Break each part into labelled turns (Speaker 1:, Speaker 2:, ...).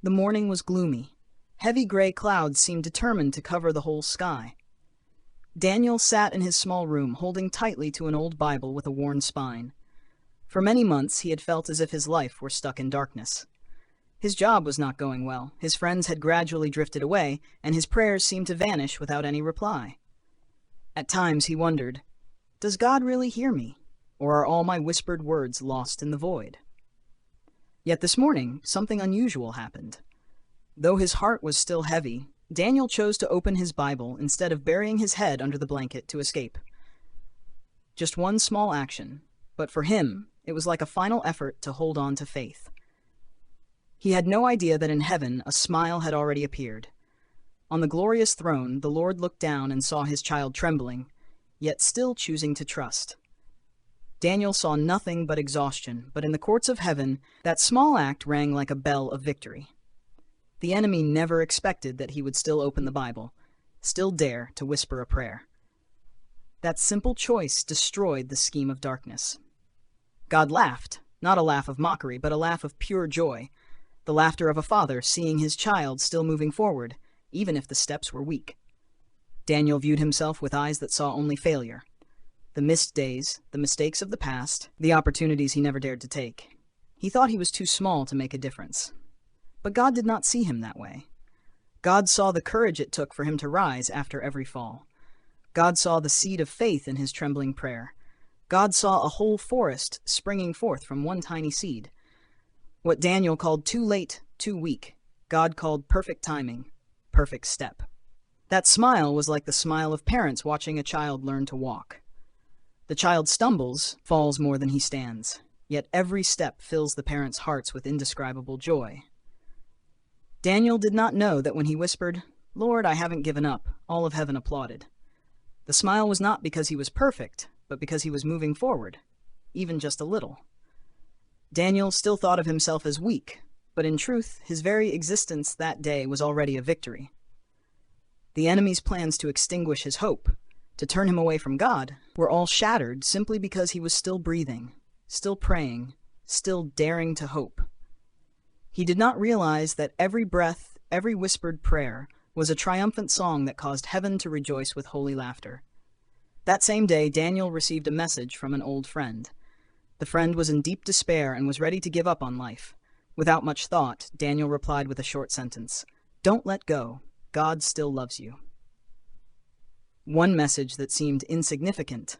Speaker 1: The morning was gloomy. Heavy gray clouds seemed determined to cover the whole sky. Daniel sat in his small room, holding tightly to an old Bible with a worn spine. For many months he had felt as if his life were stuck in darkness. His job was not going well, his friends had gradually drifted away, and his prayers seemed to vanish without any reply. At times he wondered, does God really hear me, or are all my whispered words lost in the void? Yet this morning, something unusual happened. Though his heart was still heavy, Daniel chose to open his Bible instead of burying his head under the blanket to escape. Just one small action, but for him, it was like a final effort to hold on to faith. He had no idea that in heaven a smile had already appeared. On the glorious throne, the Lord looked down and saw his child trembling, yet still choosing to trust. Daniel saw nothing but exhaustion, but in the courts of heaven, that small act rang like a bell of victory. The enemy never expected that he would still open the Bible, still dare to whisper a prayer. That simple choice destroyed the scheme of darkness. God laughed, not a laugh of mockery, but a laugh of pure joy, the laughter of a father seeing his child still moving forward, even if the steps were weak. Daniel viewed himself with eyes that saw only failure. The missed days, the mistakes of the past, the opportunities he never dared to take. He thought he was too small to make a difference. But God did not see him that way. God saw the courage it took for him to rise after every fall. God saw the seed of faith in his trembling prayer. God saw a whole forest springing forth from one tiny seed. What Daniel called too late, too weak, God called perfect timing, perfect step. That smile was like the smile of parents watching a child learn to walk. The child stumbles, falls more than he stands, yet every step fills the parents' hearts with indescribable joy. Daniel did not know that when he whispered, "Lord, I haven't given up," all of heaven applauded. The smile was not because he was perfect, but because he was moving forward, even just a little. Daniel still thought of himself as weak, but in truth, his very existence that day was already a victory. The enemy's plans to extinguish his hope, to turn him away from God, were all shattered simply because he was still breathing, still praying, still daring to hope. He did not realize that every breath, every whispered prayer, was a triumphant song that caused heaven to rejoice with holy laughter. That same day, Daniel received a message from an old friend. The friend was in deep despair and was ready to give up on life. Without much thought, Daniel replied with a short sentence, "Don't let go. God still loves you." One message that seemed insignificant,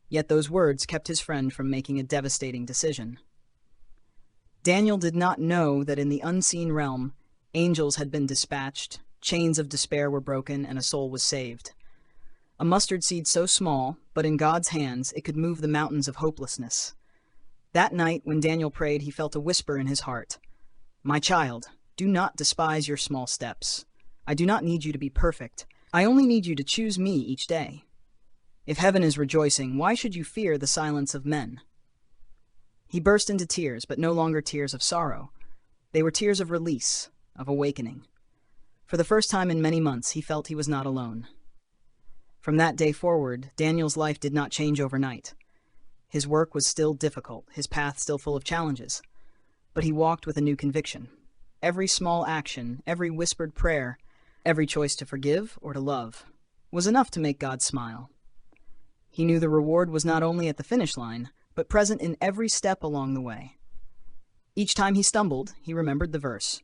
Speaker 1: yet those words kept his friend from making a devastating decision. Daniel did not know that in the unseen realm, angels had been dispatched, chains of despair were broken, and a soul was saved. A mustard seed so small, but in God's hands, it could move the mountains of hopelessness. That night, when Daniel prayed, he felt a whisper in his heart. "My child, do not despise your small steps. I do not need you to be perfect. I only need you to choose me each day. If heaven is rejoicing, why should you fear the silence of men?" He burst into tears, but no longer tears of sorrow. They were tears of release, of awakening. For the first time in many months, he felt he was not alone. From that day forward, Daniel's life did not change overnight. His work was still difficult, his path still full of challenges. But he walked with a new conviction. Every small action, every whispered prayer, every choice to forgive or to love, was enough to make God smile. He knew the reward was not only at the finish line, but present in every step along the way. Each time he stumbled, he remembered the verse,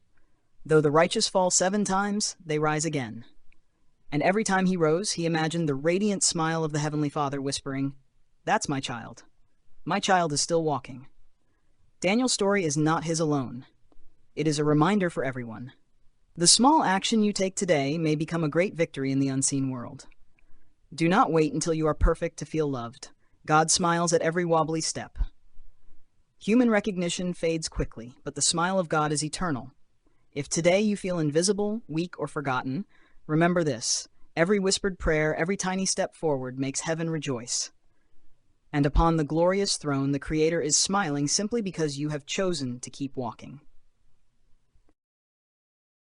Speaker 1: "Though the righteous fall 7 times, they rise again." And every time he rose, he imagined the radiant smile of the Heavenly Father whispering, "That's my child. My child is still walking." Daniel's story is not his alone. It is a reminder for everyone. The small action you take today may become a great victory in the unseen world. Do not wait until you are perfect to feel loved. God smiles at every wobbly step. Human recognition fades quickly, but the smile of God is eternal. If today you feel invisible, weak, or forgotten, remember this: every whispered prayer, every tiny step forward makes heaven rejoice. And upon the glorious throne, the Creator is smiling simply because you have chosen to keep walking.